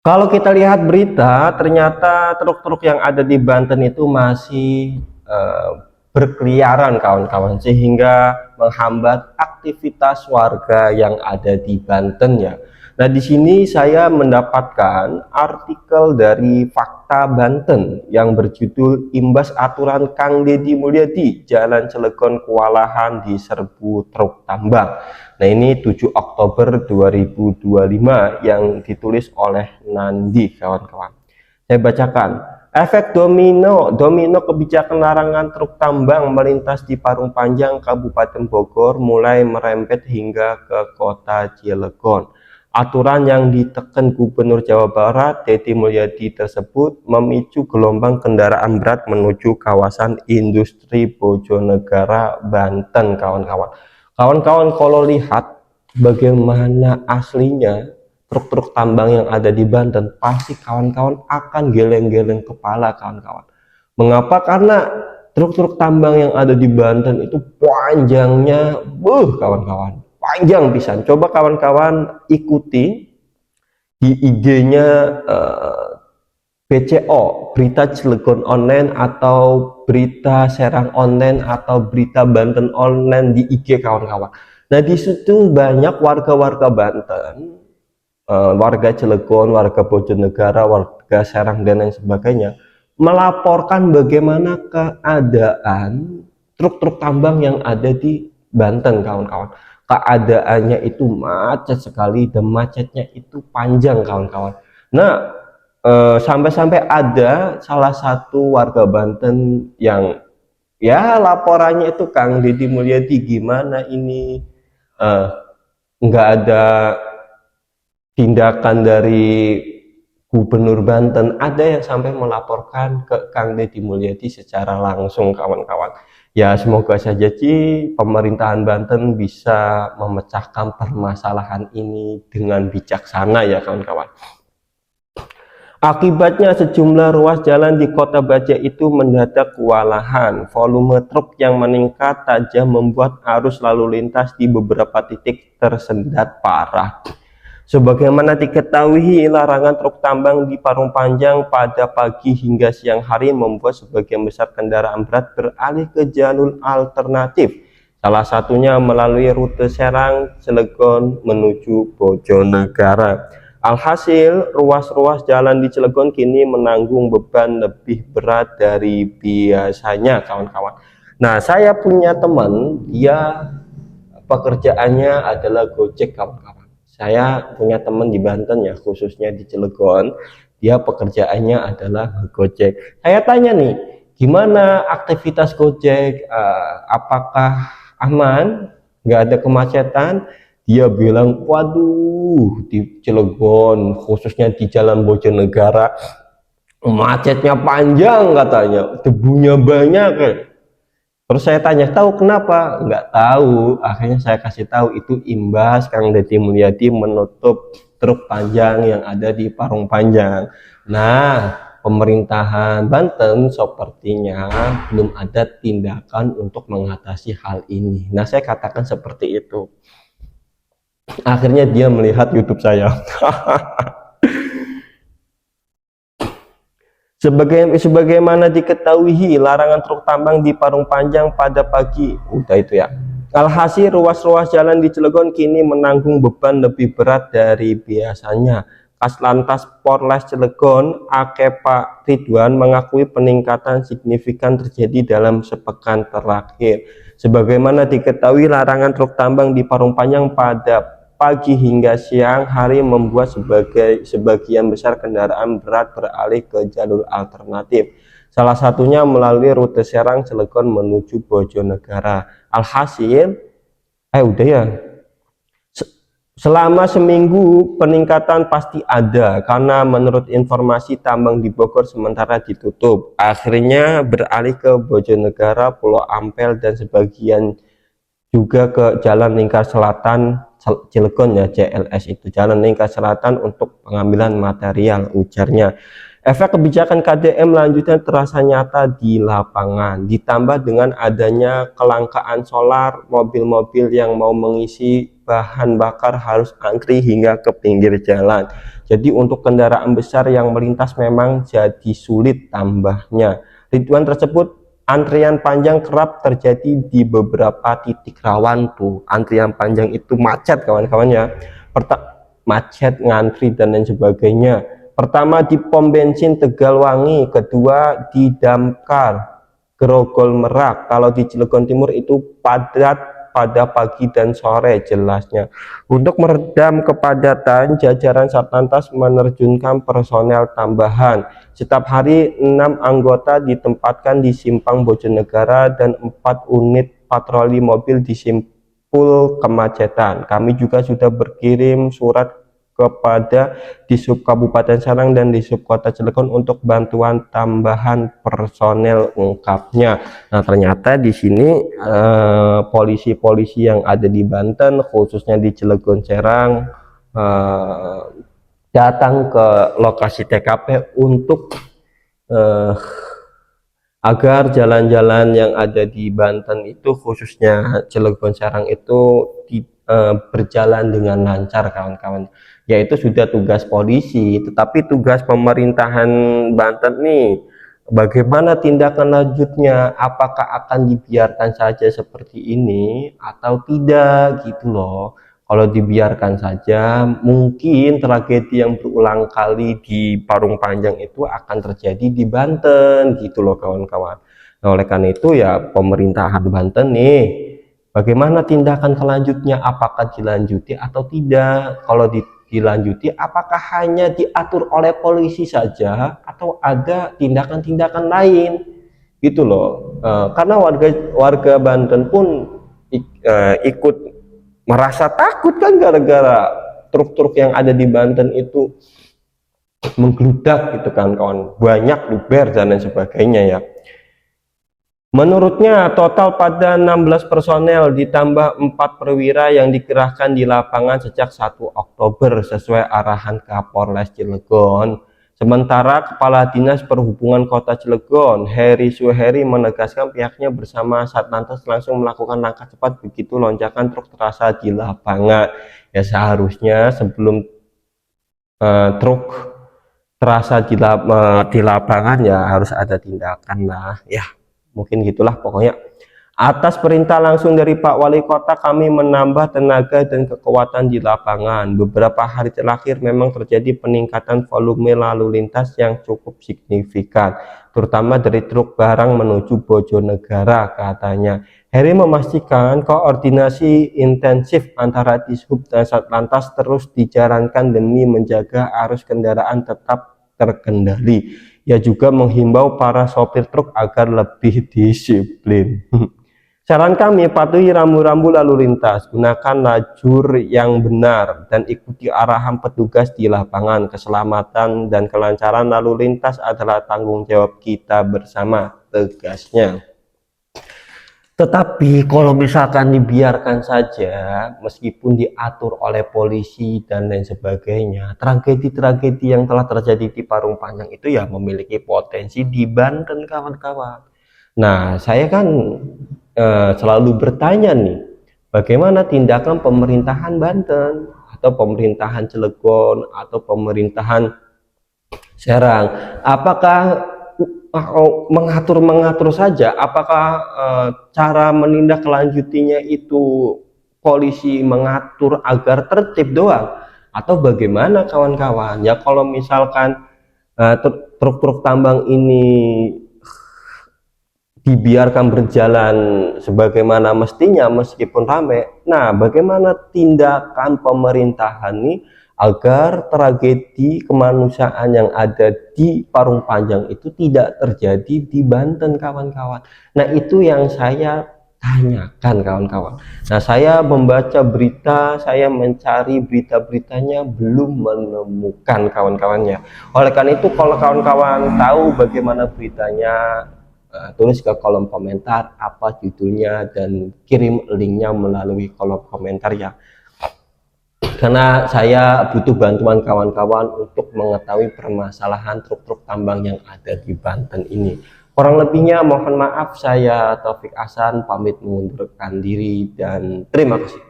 Kalau kita lihat berita, ternyata truk-truk yang ada di Banten itu masih berkeliaran kawan-kawan, sehingga menghambat aktivitas warga yang ada di Banten ya. Nah, di sini saya mendapatkan artikel dari Fakta Banten yang berjudul Imbas Aturan Kang Deddy Mulyadi, Jalan Cilegon kewalahan diserbu truk tambang. Nah, ini 7 Oktober 2025 yang ditulis oleh Nandi, kawan-kawan. Saya bacakan. Efek domino kebijakan larangan truk tambang melintas di Parung Panjang, Kabupaten Bogor mulai merembet hingga ke kota Cilegon. Aturan yang diteken Gubernur Jawa Barat, Deddy Mulyadi tersebut memicu gelombang kendaraan berat menuju kawasan industri Bojonegara, Banten, kawan-kawan. Kawan-kawan, kalau lihat bagaimana aslinya truk-truk tambang yang ada di Banten, pasti kawan-kawan akan geleng-geleng kepala, kawan-kawan. Mengapa? Karena truk-truk tambang yang ada di Banten itu panjangnya, kawan-kawan, panjang pisan. Coba kawan-kawan ikuti di IG-nya BCO, Berita Cilegon Online, atau Berita Serang Online, atau Berita Banten Online di IG, kawan-kawan. Nah, di situ banyak warga-warga Banten, warga Cilegon, warga Bojonegara, warga Serang dan lain sebagainya melaporkan bagaimana keadaan truk-truk tambang yang ada di Banten, kawan-kawan. Keadaannya itu macet sekali dan macetnya itu panjang, kawan-kawan. Nah, sampai-sampai ada salah satu warga Banten yang ya laporannya itu, Kang Deddy Mulyadi, gimana ini nggak ada tindakan dari Gubernur Banten. Ada yang sampai melaporkan ke Kang Deddy Mulyadi secara langsung, kawan-kawan. Ya, semoga saja sih pemerintahan Banten bisa memecahkan permasalahan ini dengan bijaksana ya, kawan-kawan. Akibatnya sejumlah ruas jalan di Kota Baja itu mendadak kewalahan. Volume truk yang meningkat tajam membuat arus lalu lintas di beberapa titik tersendat parah. Sebagaimana diketahui, larangan truk tambang di Parung Panjang pada pagi hingga siang hari membuat sebagian besar kendaraan berat beralih ke jalur alternatif. Salah satunya melalui rute Serang, Cilegon menuju Bojonegara. Alhasil, ruas-ruas jalan di Cilegon kini menanggung beban lebih berat dari biasanya, kawan-kawan. Nah, saya punya teman, dia pekerjaannya adalah Gojek, kawan-kawan. Saya punya teman di Banten ya, khususnya di Cilegon, dia pekerjaannya adalah Gojek. Saya tanya nih, gimana aktivitas Gojek? Apakah aman? Nggak ada kemacetan? Dia bilang, waduh, di Cilegon, khususnya di Jalan Bojonegara, macetnya panjang katanya, debunya banyak. Terus saya tanya, tahu kenapa? Nggak tahu. Akhirnya saya kasih tahu, itu imbas Kang Deddy Mulyadi menutup truk panjang yang ada di Parung Panjang. Nah, pemerintahan Banten sepertinya belum ada tindakan untuk mengatasi hal ini. Nah, saya katakan seperti itu. Akhirnya dia melihat YouTube saya. Sebagaimana diketahui, larangan truk tambang di Parung Panjang pada pagi, udah itu ya. Alhasil, ruas-ruas jalan di Cilegon kini menanggung beban lebih berat dari biasanya. Kaslantas Polres Cilegon, Pak Ridwan, mengakui peningkatan signifikan terjadi dalam sepekan terakhir. Sebagaimana diketahui, larangan truk tambang di Parung Panjang pada pagi hingga siang hari membuat sebagian besar kendaraan berat beralih ke jalur alternatif. Salah satunya melalui rute Serang Cilegon menuju Bojonegara. Alhasil, udah ya. Selama seminggu peningkatan pasti ada, karena menurut informasi tambang di Bogor sementara ditutup. Akhirnya beralih ke Bojonegara, Pulau Ampel, dan sebagian juga ke Jalan Lingkar Selatan Cilegon ya, JLS itu, Jalan Lingkar Selatan, untuk pengambilan material, ujarnya. Efek kebijakan KDM lanjutnya terasa nyata di lapangan, ditambah dengan adanya kelangkaan solar, mobil-mobil yang mau mengisi bahan bakar harus antri hingga ke pinggir jalan. Jadi untuk kendaraan besar yang melintas memang jadi sulit tambahnya. Ridwan tersebut antrian panjang kerap terjadi di beberapa titik rawan tuh. Antrian panjang itu macet kawan-kawannya. Macet, ngantri dan lain sebagainya. Pertama di pom bensin Tegalwangi, kedua di Damkar Grogol Merak. Kalau di Cilegon Timur itu padat pada pagi dan sore jelasnya. Untuk meredam kepadatan, jajaran Satlantas menerjunkan personel tambahan. Setiap hari 6 anggota ditempatkan di Simpang Bojonegara dan 4 unit patroli mobil di Simpul Kemacetan. Kami juga sudah berkirim surat kepada Disub Kabupaten Serang dan Disub Kota Cilegon untuk bantuan tambahan personel, ungkapnya. Nah, ternyata di sini polisi-polisi yang ada di Banten, khususnya di Cilegon Serang, datang ke lokasi TKP untuk agar jalan-jalan yang ada di Banten itu, khususnya Cilegon Serang itu berjalan dengan lancar kawan-kawan. Yaitu sudah tugas polisi, tetapi tugas pemerintahan Banten nih, bagaimana tindakan lanjutnya, apakah akan dibiarkan saja seperti ini atau tidak gitu loh. Kalau dibiarkan saja, mungkin tragedi yang berulang kali di Parung Panjang itu akan terjadi di Banten gitu loh kawan-kawan. Nah, oleh karena itu ya pemerintahan Banten nih, bagaimana tindakan selanjutnya, apakah dilanjuti atau tidak. Kalau dilanjuti, apakah hanya diatur oleh polisi saja atau ada tindakan-tindakan lain gitu loh. Karena warga Banten pun ikut merasa takut kan, gara-gara truk-truk yang ada di Banten itu menggeludak gitu kan kawan, banyak luber dan lain sebagainya ya. Menurutnya total pada 16 personel ditambah 4 perwira yang dikerahkan di lapangan sejak 1 Oktober sesuai arahan Kapolres Cilegon. Sementara Kepala Dinas Perhubungan Kota Cilegon, Heri Suheri, menegaskan pihaknya bersama Satlantas langsung melakukan langkah cepat begitu lonjakan truk terasa di lapangan. Ya seharusnya sebelum truk terasa di lapangan ya harus ada tindakan lah ya. Mungkin gitulah pokoknya. Atas perintah langsung dari Pak Wali Kota, kami menambah tenaga dan kekuatan di lapangan. Beberapa hari terakhir memang terjadi peningkatan volume lalu lintas yang cukup signifikan, terutama dari truk barang menuju Bojonegara, katanya. Heri memastikan koordinasi intensif antara Dishub dan Satlantas terus dijalankan demi menjaga arus kendaraan tetap terkendali. Ia juga menghimbau para sopir truk agar lebih disiplin. Saran kami, patuhi rambu-rambu lalu lintas, gunakan lajur yang benar, dan ikuti arahan petugas di lapangan. Keselamatan dan kelancaran lalu lintas adalah tanggung jawab kita bersama, tegasnya. Tetapi kalau misalkan dibiarkan saja, meskipun diatur oleh polisi dan lain sebagainya, tragedi-tragedi yang telah terjadi di Parung Panjang itu ya memiliki potensi di Banten kawan-kawan. Nah, saya kan selalu bertanya nih, bagaimana tindakan pemerintahan Banten atau pemerintahan Cilegon atau pemerintahan Serang? Apakah mengatur saja, apakah cara menindaklanjutinya itu polisi mengatur agar tertib doang atau bagaimana kawan-kawan ya? Kalau misalkan truk-truk tambang ini dibiarkan berjalan sebagaimana mestinya meskipun ramai, nah bagaimana tindakan pemerintahan nih agar tragedi kemanusiaan yang ada di Parung Panjang itu tidak terjadi di Banten kawan-kawan. Nah itu yang saya tanyakan kawan-kawan. Nah saya membaca berita, saya mencari berita-beritanya belum menemukan kawan-kawannya. Oleh karena itu kalau kawan-kawan tahu bagaimana beritanya, tulis ke kolom komentar apa judulnya dan kirim linknya melalui kolom komentar ya. Karena saya butuh bantuan kawan-kawan untuk mengetahui permasalahan truk-truk tambang yang ada di Banten ini. Kurang lebihnya mohon maaf, saya Taufik Hasan pamit mengundurkan diri dan terima kasih.